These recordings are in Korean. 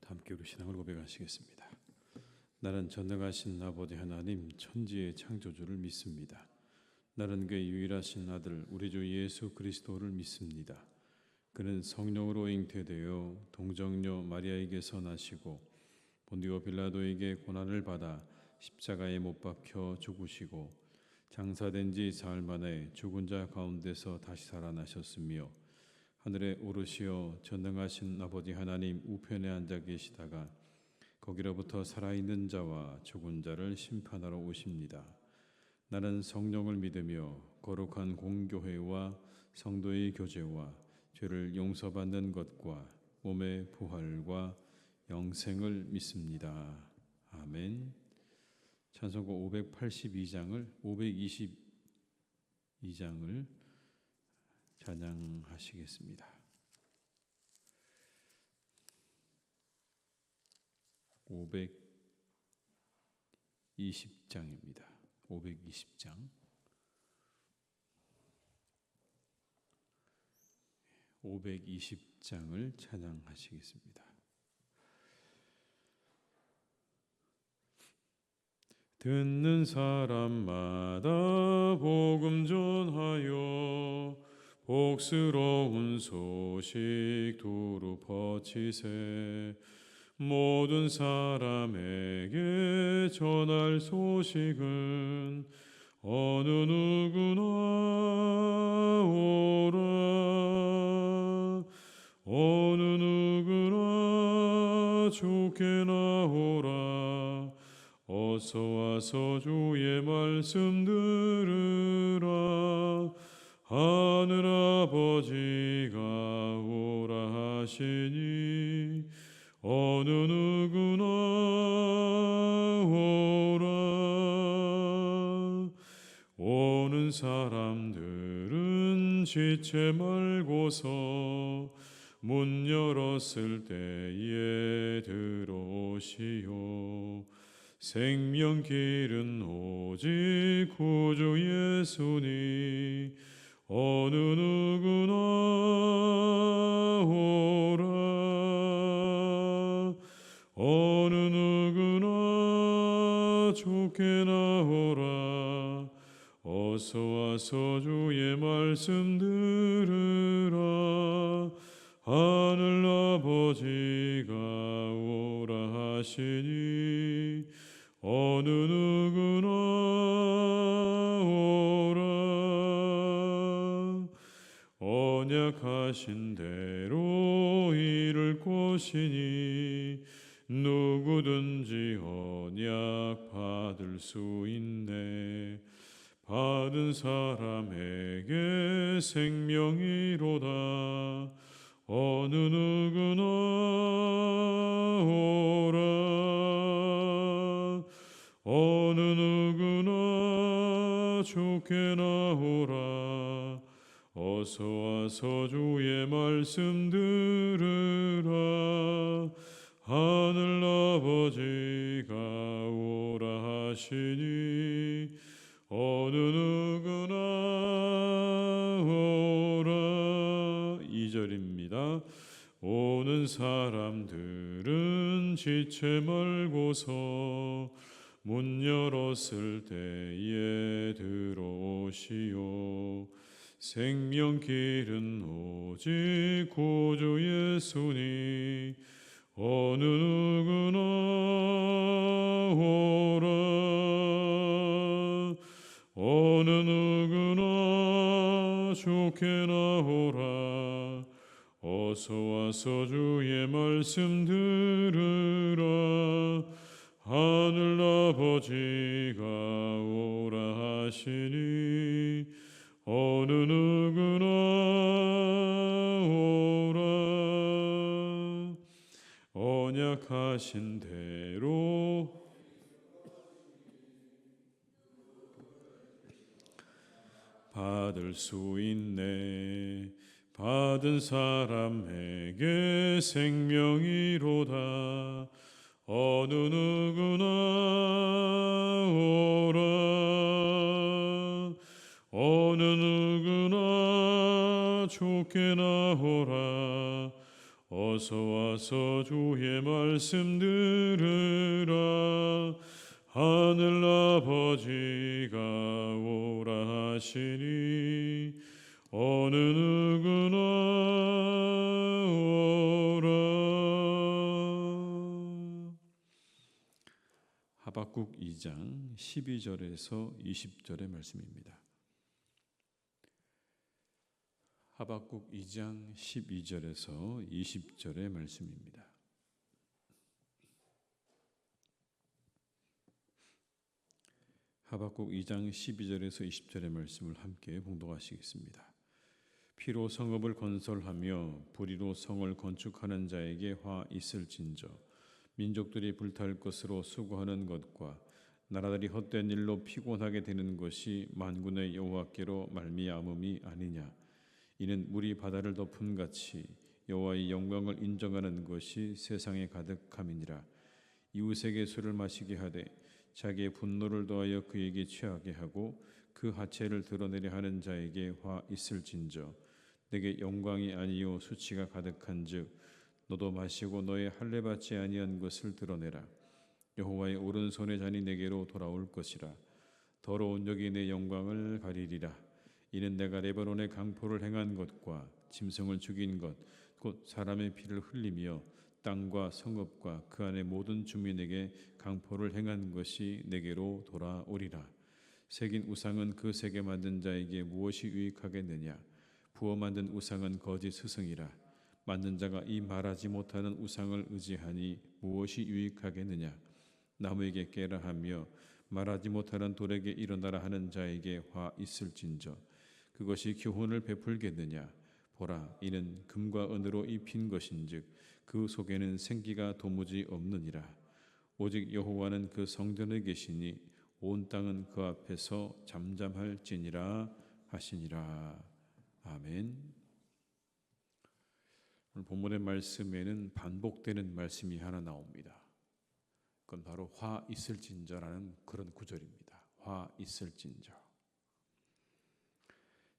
함께 우리 신앙을 고백하시겠습니다. 나는 전능하신 아버지 하나님 천지의 창조주를 믿습니다. 나는 그의 유일하신 아들 우리 주 예수 그리스도를 믿습니다. 그는 성령으로 잉태되어 동정녀 마리아에게서 나시고 본디오 빌라도에게 고난을 받아 십자가에 못 박혀 죽으시고 장사된 지 사흘 만에 죽은 자 가운데서 다시 살아나셨으며 하늘에 오르시어 전능하신 아버지 하나님 우편에 앉아 계시다가 거기로부터 살아있는 자와 죽은 자를 심판하러 오십니다. 나는 성령을 믿으며 거룩한 공교회와 성도의 교제와 죄를 용서받는 것과 몸의 부활과 영생을 믿습니다. 아멘. 찬송가 522장을 찬양하시겠습니다. 520장입니다. 520장. 520장을 찬양하시겠습니다. 듣는 사람마다 복음 전하여 복스러운 소식 두루 퍼치세. 모든 사람에게 전할 소식은 어느 누구나 오라. 어느 누구나 주께 나오라. 어서 와서 주의 말씀 들으라. 하늘 아버지가 오라 하시니 어느 누구나 오라. 오는 사람들은 지체 말고서 문 열었을 때에 들어오시오. 생명길은 오직 구주 예수니 어느 누구나 오라. 어느 누구나 주께 나오라. 어서 와서 주의 말씀 들으라. 하늘 아버지가 오라 하시니 어느 누구나 오라. 언약하신 대로 이룰 것이니 누구든지 언약 받을 수 있네. 받은 사람에게 생명이로다. 어느 누구나 오라. 어느 누구나 주께 나오라. 어서 와서 주의 말씀 들으라. 하늘 아버지가 오라 하시니 어느 누구나 오라. 2절입니다. 오는 사람들은 지체 말고서 문 열었을 때에 들어오시오. 생명길은 오직 구주 예수니 어느 누구나 오라. 어느 누구나 주께 나오라. 어서 와서 주의 말씀 들으라. 하늘 아버지가 오라 하시니 어느 누구나 오라. 언약하신 대로 받을 수 있네. 받은 사람에게 생명이로다. 어느 누구나 오라. 어느 누구나 주께 나오라. 어서 와서 주의 말씀 들으라. 하늘 아버지가 오라 하시니 어느 누구나 오라. 하박국 2장 12절에서 20절의 말씀입니다. 하박국 2장 12절에서 20절의 말씀입니다. 하박국 2장 12절에서 20절의 말씀을 함께 봉독하시겠습니다. 피로 성읍을 건설하며 불의로 성을 건축하는 자에게 화 있을진저 민족들이 불탈 것으로 수고하는 것과 나라들이 헛된 일로 피곤하게 되는 것이 만군의 여호와께로 말미암음이 아니냐. 이는 물이 바다를 덮은 같이 여호와의 영광을 인정하는 것이 세상에 가득함이니라. 이웃에게 술을 마시게 하되 자기의 분노를 더하여 그에게 취하게 하고 그 하체를 드러내려 하는 자에게 화 있을진저 내게 영광이 아니요 수치가 가득한즉 너도 마시고 너의 할례 받지 아니한 것을 드러내라. 여호와의 오른손의 잔이 내게로 돌아올 것이라. 더러운 역이 내 영광을 가리리라. 이는 내가 레바논의 강포를 행한 것과 짐승을 죽인 것 곧 사람의 피를 흘리며 땅과 성읍과 그 안의 모든 주민에게 강포를 행한 것이 내게로 돌아오리라. 새긴 우상은 그 새게 만든 자에게 무엇이 유익하겠느냐. 부어 만든 우상은 거짓 스승이라. 만든 자가 이 말하지 못하는 우상을 의지하니 무엇이 유익하겠느냐. 나무에게 깨라 하며 말하지 못하는 돌에게 일어나라 하는 자에게 화 있을진저 그것이 교훈을 베풀겠느냐. 보라, 이는 금과 은으로 입힌 것인즉 그 속에는 생기가 도무지 없느니라. 오직 여호와는 그 성전에 계시니 온 땅은 그 앞에서 잠잠할지니라 하시니라. 아멘. 오늘 본문의 말씀에는 반복되는 말씀이 하나 나옵니다. 그건 바로 화 있을진저라는 그런 구절입니다. 화 있을진저.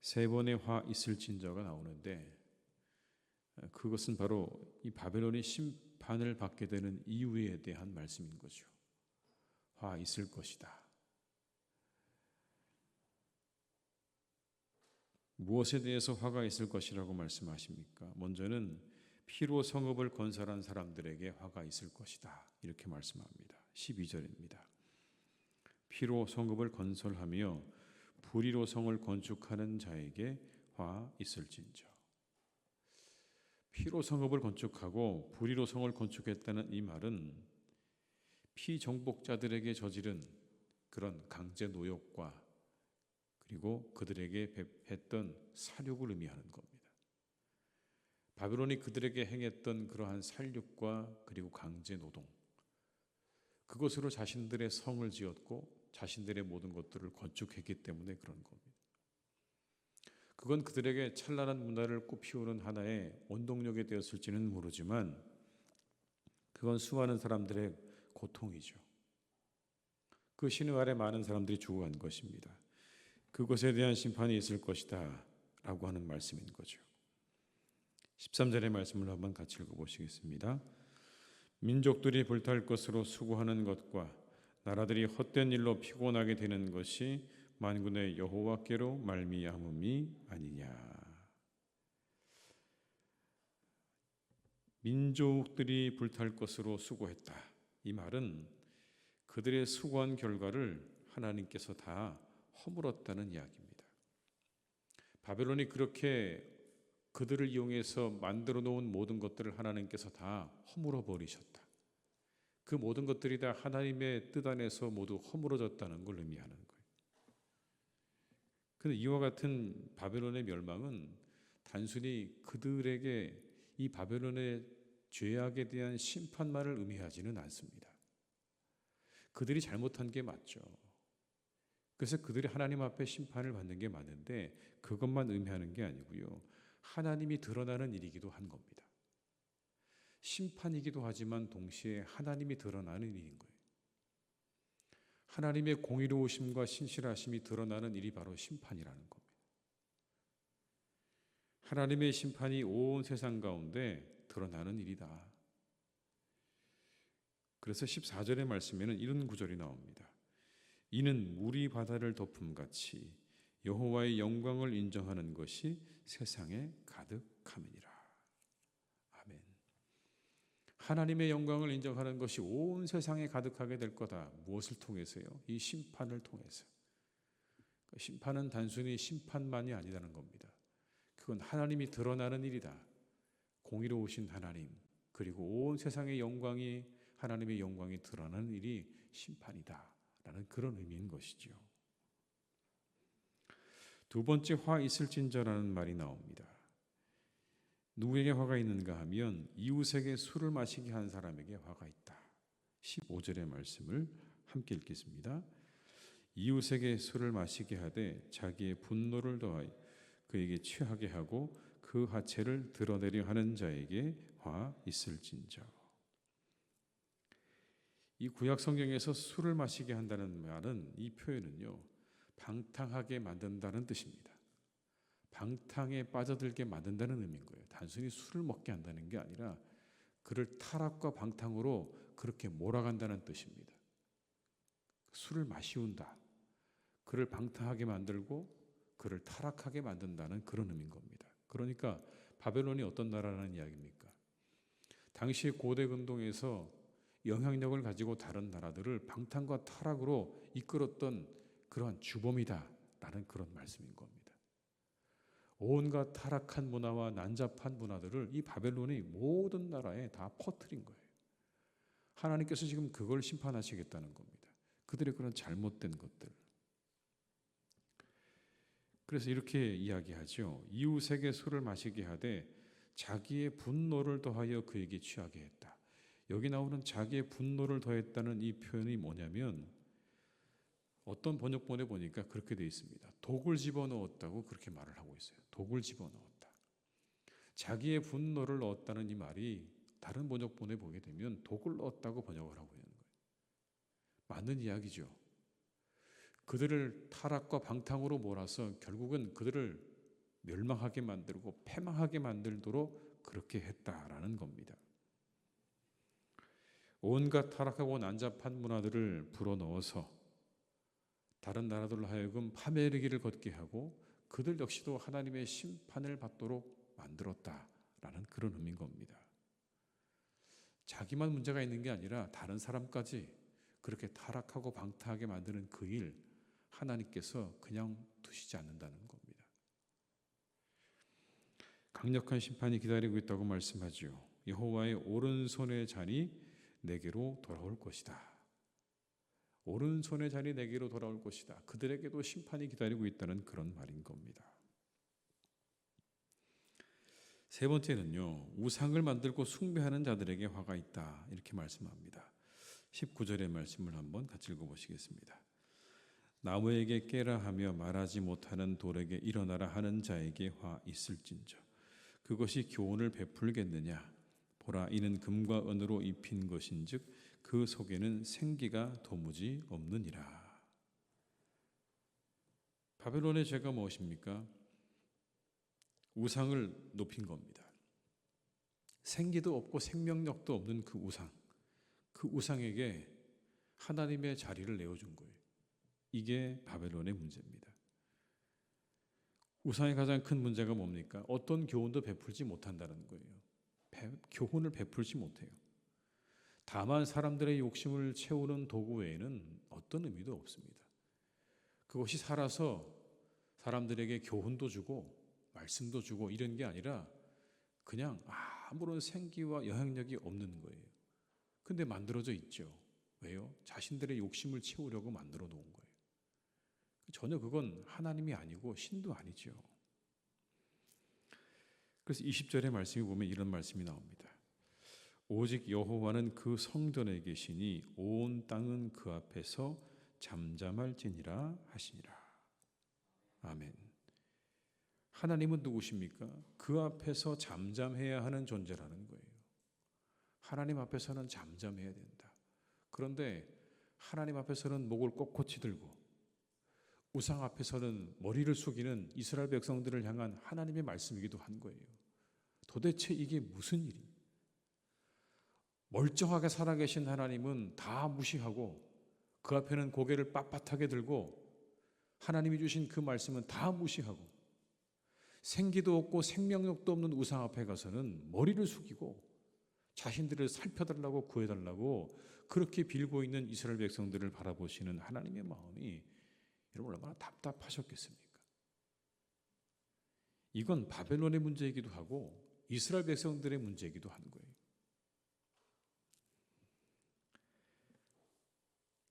세 번의 화 있을진저가 나오는데 그것은 바로 이 바벨론이 심판을 받게 되는 이유에 대한 말씀인 거죠. 화 있을 것이다. 무엇에 대해서 화가 있을 것이라고 말씀하십니까? 먼저는 피로 성읍을 건설한 사람들에게 화가 있을 것이다. 이렇게 말씀합니다. 12절입니다. 피로 성읍을 건설하며 불의로 성을 건축하는 자에게 화 있을진저. 피로 성읍을 건축하고 불의로 성을 건축했다는 이 말은 피정복자들에게 저지른 그런 강제 노역과 그리고 그들에게 했던 살육을 의미하는 겁니다. 바벨론이 그들에게 행했던 그러한 살육과 그리고 강제 노동, 그것으로 자신들의 성을 지었고 자신들의 모든 것들을 건축했기 때문에 그런 겁니다. 그건 그들에게 찬란한 문화를 꽃피우는 하나의 원동력이 되었을지는 모르지만 그건 수많은 사람들의 고통이죠. 그 신의 아래 많은 사람들이 죽어간 것입니다. 그것에 대한 심판이 있을 것이다 라고 하는 말씀인 거죠. 13절의 말씀을 한번 같이 읽어보시겠습니다. 민족들이 불탈 것으로 수고하는 것과 나라들이 헛된 일로 피곤하게 되는 것이 만군의 여호와께로 말미암음이 아니냐. 민족들이 불탈 것으로 수고했다. 이 말은 그들의 수고한 결과를 하나님께서 다 허물었다는 이야기입니다. 바벨론이 그렇게 그들을 이용해서 만들어 놓은 모든 것들을 하나님께서 다 허물어 버리셨다. 그 모든 것들이 다 하나님의 뜻 안에서 모두 허물어졌다는 걸 의미하는 거예요. 그런데 이와 같은 바벨론의 멸망은 단순히 그들에게 이 바벨론의 죄악에 대한 심판만을 의미하지는 않습니다. 그들이 잘못한 게 맞죠. 그래서 그들이 하나님 앞에 심판을 받는 게 맞는데 그것만 의미하는 게 아니고요. 하나님이 드러나는 일이기도 한 겁니다. 심판이기도 하지만 동시에 하나님이 드러나는 일인 거예요. 하나님의 공의로우심과 신실하심이 드러나는 일이 바로 심판이라는 겁니다. 하나님의 심판이 온 세상 가운데 드러나는 일이다. 그래서 14절의 말씀에는 이런 구절이 나옵니다. 이는 물이 바다를 덮음같이 여호와의 영광을 인정하는 것이 세상에 가득함이니라. 아멘. 하나님의 영광을 인정하는 것이 온 세상에 가득하게 될 거다. 무엇을 통해서요? 이 심판을 통해서. 심판은 단순히 심판만이 아니라는 겁니다. 그건 하나님이 드러나는 일이다. 공의로우신 하나님, 그리고 온 세상의 영광이, 하나님의 영광이 드러나는 일이 심판이다 라는 그런 의미인 것이죠. 두 번째, 화 있을진저라는 말이 나옵니다. 누구에게 화가 있는가 하면 이웃에게 술을 마시게 한 사람에게 화가 있다. 15절의 말씀을 함께 읽겠습니다. 이웃에게 술을 마시게 하되 자기의 분노를 더하여 그에게 취하게 하고 그 하체를 드러내려 하는 자에게 화 있을진저. 이 구약 성경에서 술을 마시게 한다는 말은, 이 표현은요, 방탕하게 만든다는 뜻입니다. 방탕에 빠져들게 만든다는 의미인 거예요. 단순히 술을 먹게 한다는 게 아니라 그를 타락과 방탕으로 그렇게 몰아간다는 뜻입니다. 술을 마시운다. 그를 방탕하게 만들고 그를 타락하게 만든다는 그런 의미인 겁니다. 그러니까 바벨론이 어떤 나라라는 이야기입니까? 당시 고대 근동에서 영향력을 가지고 다른 나라들을 방탕과 타락으로 이끌었던 그러한 주범이다라는 그런 말씀인 겁니다. 온갖 타락한 문화와 난잡한 문화들을 이 바벨론이 모든 나라에 다 퍼뜨린 거예요. 하나님께서 지금 그걸 심판하시겠다는 겁니다. 그들의 그런 잘못된 것들. 그래서 이렇게 이야기하죠. 이웃에게 술을 마시게 하되 자기의 분노를 더하여 그에게 취하게 했다. 여기 나오는 자기의 분노를 더했다는 이 표현이 뭐냐면, 어떤 번역본에 보니까 그렇게 되어 있습니다. 독을 집어넣었다고 그렇게 말을 하고 있어요. 독을 집어넣었다. 자기의 분노를 넣었다는 이 말이 다른 번역본에 보게 되면 독을 넣었다고 번역을 하고 있는 거예요. 맞는 이야기죠. 그들을 타락과 방탕으로 몰아서 결국은 그들을 멸망하게 만들고 패망하게 만들도록 그렇게 했다라는 겁니다. 온갖 타락하고 난잡한 문화들을 불어넣어서 다른 나라들로 하여금 파멸의 길을 걷게 하고 그들 역시도 하나님의 심판을 받도록 만들었다라는 그런 의미인 겁니다. 자기만 문제가 있는 게 아니라 다른 사람까지 그렇게 타락하고 방탕하게 만드는 그 일, 하나님께서 그냥 두시지 않는다는 겁니다. 강력한 심판이 기다리고 있다고 말씀하죠. 여호와의 오른손의 잔이 내게로 돌아올 것이다. 오른손의 잔이 내게로 돌아올 것이다. 그들에게도 심판이 기다리고 있다는 그런 말인 겁니다. 세 번째는요, 우상을 만들고 숭배하는 자들에게 화가 있다. 이렇게 말씀합니다. 19절의 말씀을 한번 같이 읽어보시겠습니다. 나무에게 깨라 하며 말하지 못하는 돌에게 일어나라 하는 자에게 화 있을진저. 그것이 교훈을 베풀겠느냐. 보라, 이는 금과 은으로 입힌 것인즉 그 속에는 생기가 도무지 없느니라. 바벨론의 죄가 무엇입니까? 우상을 높인 겁니다. 생기도 없고 생명력도 없는 그 우상, 그 우상에게 하나님의 자리를 내어준 거예요. 이게 바벨론의 문제입니다. 우상의 가장 큰 문제가 뭡니까? 어떤 교훈도 베풀지 못한다는 거예요. 교훈을 베풀지 못해요. 다만 사람들의 욕심을 채우는 도구 외에는 어떤 의미도 없습니다. 그것이 살아서 사람들에게 교훈도 주고 말씀도 주고 이런 게 아니라 그냥 아무런 생기와 영향력이 없는 거예요. 근데 만들어져 있죠. 왜요? 자신들의 욕심을 채우려고 만들어 놓은 거예요. 전혀 그건 하나님이 아니고 신도 아니죠. 그래서 20절의 말씀에 보면 이런 말씀이 나옵니다. 오직 여호와는 그 성전에 계시니 온 땅은 그 앞에서 잠잠할지니라 하시니라. 아멘. 하나님은 누구십니까? 그 앞에서 잠잠해야 하는 존재라는 거예요. 하나님 앞에서는 잠잠해야 된다. 그런데 하나님 앞에서는 목을 꼿꼿이 들고 우상 앞에서는 머리를 숙이는 이스라엘 백성들을 향한 하나님의 말씀이기도 한 거예요. 도대체 이게 무슨 일이? 멀쩡하게 살아계신 하나님은 다 무시하고 그 앞에는 고개를 빳빳하게 들고 하나님이 주신 그 말씀은 다 무시하고 생기도 없고 생명력도 없는 우상 앞에 가서는 머리를 숙이고 자신들을 살펴달라고 구해달라고 그렇게 빌고 있는 이스라엘 백성들을 바라보시는 하나님의 마음이 여러분 얼마나 답답하셨겠습니까? 이건 바벨론의 문제이기도 하고 이스라엘 백성들의 문제이기도 한 거예요.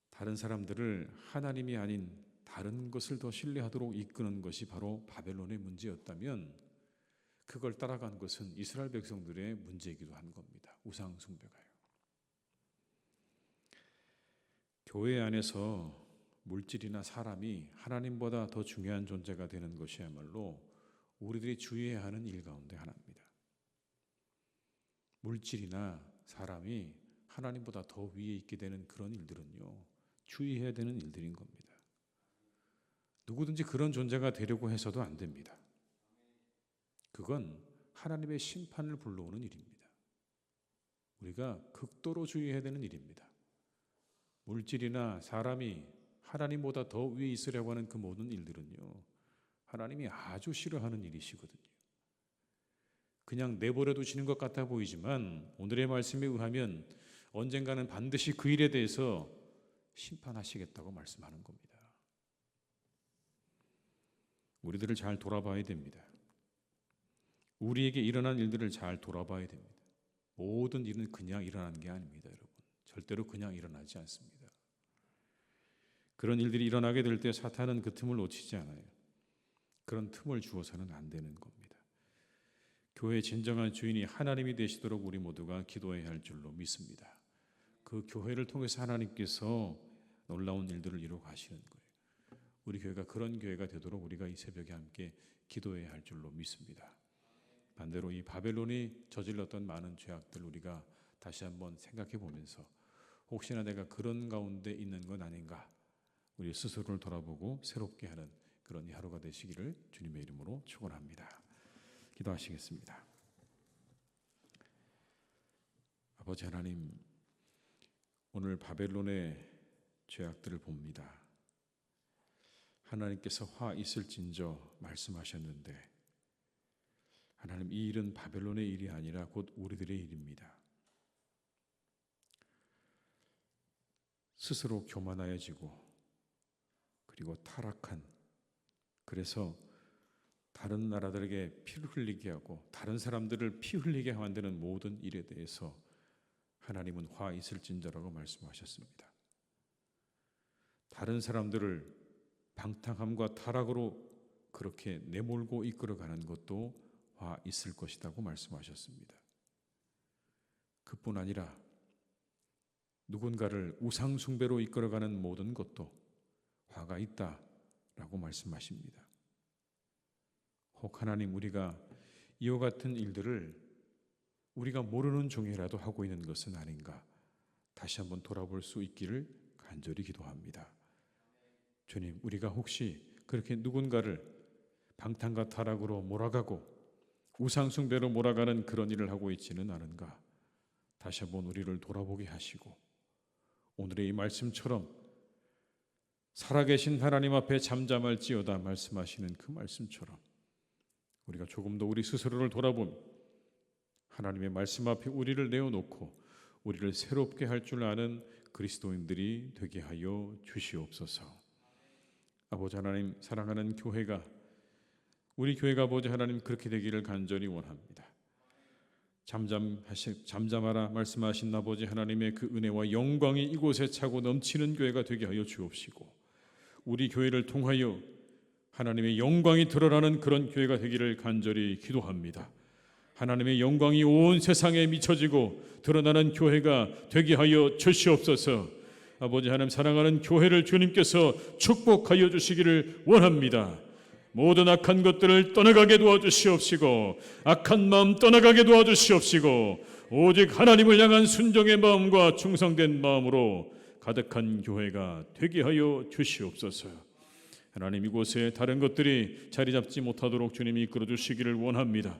다른 사람들을 하나님이 아닌 다른 것을 더 신뢰하도록 이끄는 것이 바로 바벨론의 문제였다면 그걸 따라간 것은 이스라엘 백성들의 문제이기도 한 겁니다. 우상 숭배가요. 교회 안에서 물질이나 사람이 하나님보다 더 중요한 존재가 되는 것이야말로 우리들이 주의해야 하는 일 가운데 하나입니다. 물질이나 사람이 하나님보다 더 위에 있게 되는 그런 일들은요, 주의해야 되는 일들인 겁니다. 누구든지 그런 존재가 되려고 해서도 안 됩니다. 그건 하나님의 심판을 불러오는 일입니다. 우리가 극도로 주의해야 되는 일입니다. 물질이나 사람이 하나님보다 더 위에 있으려고 하는 그 모든 일들은요, 하나님이 아주 싫어하는 일이시거든요. 그냥 내버려 두시는 것 같아 보이지만 오늘의 말씀에 의하면 언젠가는 반드시 그 일에 대해서 심판하시겠다고 말씀하는 겁니다. 우리들을 잘 돌아봐야 됩니다. 우리에게 일어난 일들을 잘 돌아봐야 됩니다. 모든 일은 그냥 일어나는 게 아닙니다, 여러분. 절대로 그냥 일어나지 않습니다. 그런 일들이 일어나게 될 때 사탄은 그 틈을 놓치지 않아요. 그런 틈을 주어서는 안 되는 겁니다. 교회의 진정한 주인이 하나님이 되시도록 우리 모두가 기도해야 할 줄로 믿습니다. 그 교회를 통해서 하나님께서 놀라운 일들을 이루어 가시는 거예요. 우리 교회가 그런 교회가 되도록 우리가 이 새벽에 함께 기도해야 할 줄로 믿습니다. 반대로 이 바벨론이 저질렀던 많은 죄악들 우리가 다시 한번 생각해 보면서 혹시나 내가 그런 가운데 있는 건 아닌가, 우리 스스로를 돌아보고 새롭게 하는 그런 이 하루가 되시기를 주님의 이름으로 축원합니다. 기도하시겠습니다. 아버지 하나님, 오늘 바벨론의 죄악들을 봅니다. 하나님께서 화 있을진저 말씀하셨는데 하나님, 이 일은 바벨론의 일이 아니라 곧 우리들의 일입니다. 스스로 교만하여지고 그리고 타락한, 그래서 다른 나라들에게 피를 흘리게 하고 다른 사람들을 피 흘리게 만드는 모든 일에 대해서 하나님은 화 있을진저라고 말씀하셨습니다. 다른 사람들을 방탕함과 타락으로 그렇게 내몰고 이끌어가는 것도 화 있을 것이라고 말씀하셨습니다. 그뿐 아니라 누군가를 우상 숭배로 이끌어가는 모든 것도 화가 있다라고 말씀하십니다. 혹 하나님, 우리가 이와 같은 일들을 우리가 모르는 중이라도 하고 있는 것은 아닌가 다시 한번 돌아볼 수 있기를 간절히 기도합니다. 주님, 우리가 혹시 그렇게 누군가를 방탕과 타락으로 몰아가고 우상 숭배로 몰아가는 그런 일을 하고 있지는 않은가 다시 한번 우리를 돌아보게 하시고 오늘의 이 말씀처럼 살아계신 하나님 앞에 잠잠할지어다 말씀하시는 그 말씀처럼 우리가 조금 더 우리 스스로를 돌아보며 하나님의 말씀 앞에 우리를 내어놓고 우리를 새롭게 할 줄 아는 그리스도인들이 되게 하여 주시옵소서. 아버지 하나님, 사랑하는 교회가, 우리 교회가 아버지 하나님 그렇게 되기를 간절히 원합니다. 잠잠하라 말씀하신 아버지 하나님의 그 은혜와 영광이 이곳에 차고 넘치는 교회가 되게 하여 주옵시고 우리 교회를 통하여 하나님의 영광이 드러나는 그런 교회가 되기를 간절히 기도합니다. 하나님의 영광이 온 세상에 미쳐지고 드러나는 교회가 되게 하여 주시옵소서. 아버지 하나님, 사랑하는 교회를 주님께서 축복하여 주시기를 원합니다. 모든 악한 것들을 떠나가게 도와주시옵시고 악한 마음 떠나가게 도와주시옵시고 오직 하나님을 향한 순종의 마음과 충성된 마음으로 가득한 교회가 되게 하여 주시옵소서. 하나님, 이곳에 다른 것들이 자리 잡지 못하도록 주님이 이끌어 주시기를 원합니다.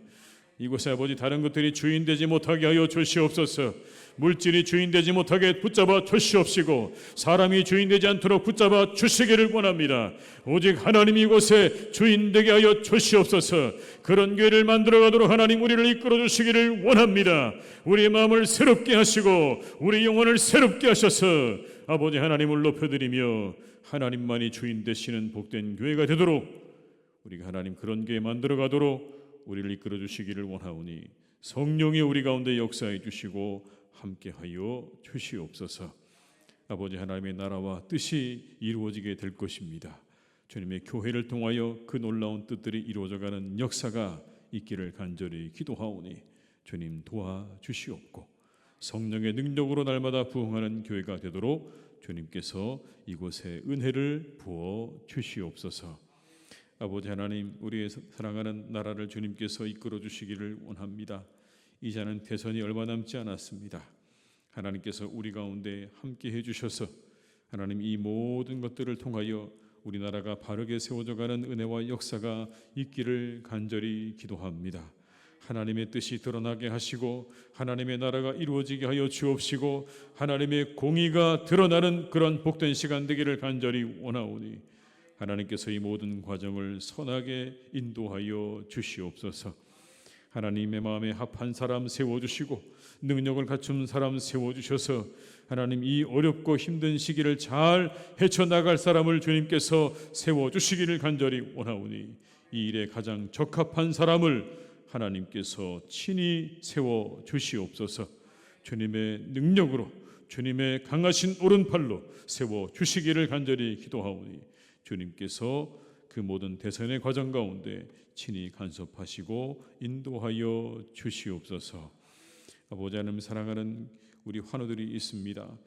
이곳에 아버지 다른 것들이 주인되지 못하게 하여 주시옵소서. 물질이 주인되지 못하게 붙잡아 주시옵시고 사람이 주인되지 않도록 붙잡아 주시기를 원합니다. 오직 하나님이 이곳에 주인되게 하여 주시옵소서. 그런 교회를 만들어가도록 하나님 우리를 이끌어 주시기를 원합니다. 우리의 마음을 새롭게 하시고 우리 영혼을 새롭게 하셔서 아버지 하나님을 높여드리며 하나님만이 주인 되시는 복된 교회가 되도록 우리가 하나님 그런 교회 만들어가도록 우리를 이끌어 주시기를 원하오니 성령이 우리 가운데 역사해 주시고 함께하여 주시옵소서. 아버지 하나님의 나라와 뜻이 이루어지게 될 것입니다. 주님의 교회를 통하여 그 놀라운 뜻들이 이루어져가는 역사가 있기를 간절히 기도하오니 주님 도와주시옵고 성령의 능력으로 날마다 부흥하는 교회가 되도록 주님께서 이곳에 은혜를 부어 주시옵소서. 아버지 하나님 우리의 사랑하는 나라를 주님께서 이끌어 주시기를 원합니다. 이제는 대선이 얼마 남지 않았습니다. 하나님께서 우리 가운데 함께해 주셔서 하나님 이 모든 것들을 통하여 우리나라가 바르게 세워져가는 은혜와 역사가 있기를 간절히 기도합니다. 하나님의 뜻이 드러나게 하시고 하나님의 나라가 이루어지게 하여 주옵시고 하나님의 공의가 드러나는 그런 복된 시간 되기를 간절히 원하오니 하나님께서 이 모든 과정을 선하게 인도하여 주시옵소서. 하나님의 마음에 합한 사람 세워주시고 능력을 갖춘 사람 세워주셔서 하나님 이 어렵고 힘든 시기를 잘 헤쳐나갈 사람을 주님께서 세워주시기를 간절히 원하오니 이 일에 가장 적합한 사람을 하나님께서 친히 세워주시옵소서. 주님의 능력으로 주님의 강하신 오른팔로 세워주시기를 간절히 기도하오니 주님께서 그 모든 대선의 과정 가운데 친히 간섭하시고 인도하여 주시옵소서. 아버지 하나님 사랑하는 우리 환우들이 있습니다.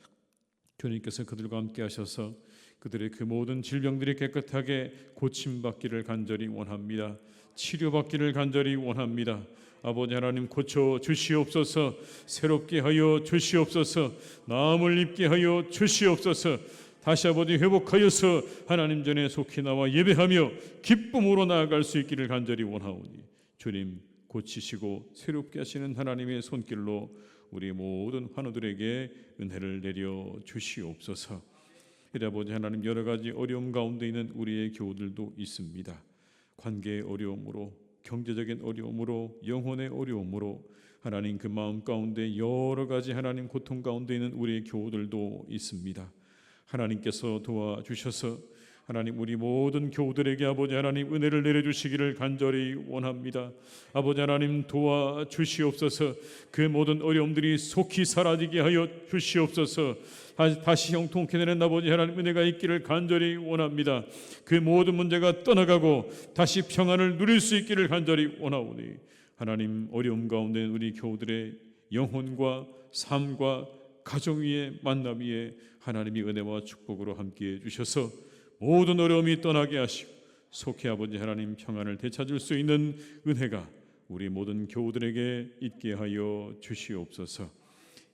주님께서 그들과 함께 하셔서 그들의 그 모든 질병들이 깨끗하게 고침받기를 간절히 원합니다. 치료받기를 간절히 원합니다. 아버지 하나님 고쳐 주시옵소서. 새롭게 하여 주시옵소서. 나음을 입게 하여 주시옵소서. 다시 아버지 회복하여서 하나님 전에 속히 나와 예배하며 기쁨으로 나아갈 수 있기를 간절히 원하오니 주님 고치시고 새롭게 하시는 하나님의 손길로 우리 모든 환우들에게 은혜를 내려 주시옵소서. 이래 아버지 하나님 여러 가지 어려움 가운데 있는 우리의 교우들도 있습니다. 관계의 어려움으로 경제적인 어려움으로 영혼의 어려움으로 하나님 그 마음 가운데 여러 가지 하나님 고통 가운데 있는 우리의 교우들도 있습니다. 하나님께서 도와주셔서 하나님 우리 모든 교우들에게 아버지 하나님 은혜를 내려주시기를 간절히 원합니다. 아버지 하나님 도와주시옵소서. 그 모든 어려움들이 속히 사라지게 하여 주시옵소서. 다시 형통케 되는 아버지 하나님 은혜가 있기를 간절히 원합니다. 그 모든 문제가 떠나가고 다시 평안을 누릴 수 있기를 간절히 원하오니 하나님 어려움 가운데 우리 교우들의 영혼과 삶과 가정 위에 만남 위에 하나님이 은혜와 축복으로 함께해 주셔서 모든 어려움이 떠나게 하시고 속히 아버지 하나님 평안을 되찾을 수 있는 은혜가 우리 모든 교우들에게 있게 하여 주시옵소서.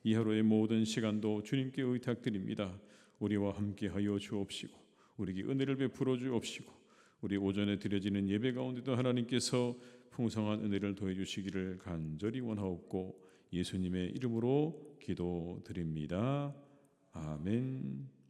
이 하루의 모든 시간도 주님께 의탁드립니다. 우리와 함께 하여 주옵시고 우리에게 은혜를 베풀어 주옵시고 우리 오전에 드려지는 예배 가운데도 하나님께서 풍성한 은혜를 더해 주시기를 간절히 원하옵고 예수님의 이름으로 기도드립니다. 아멘.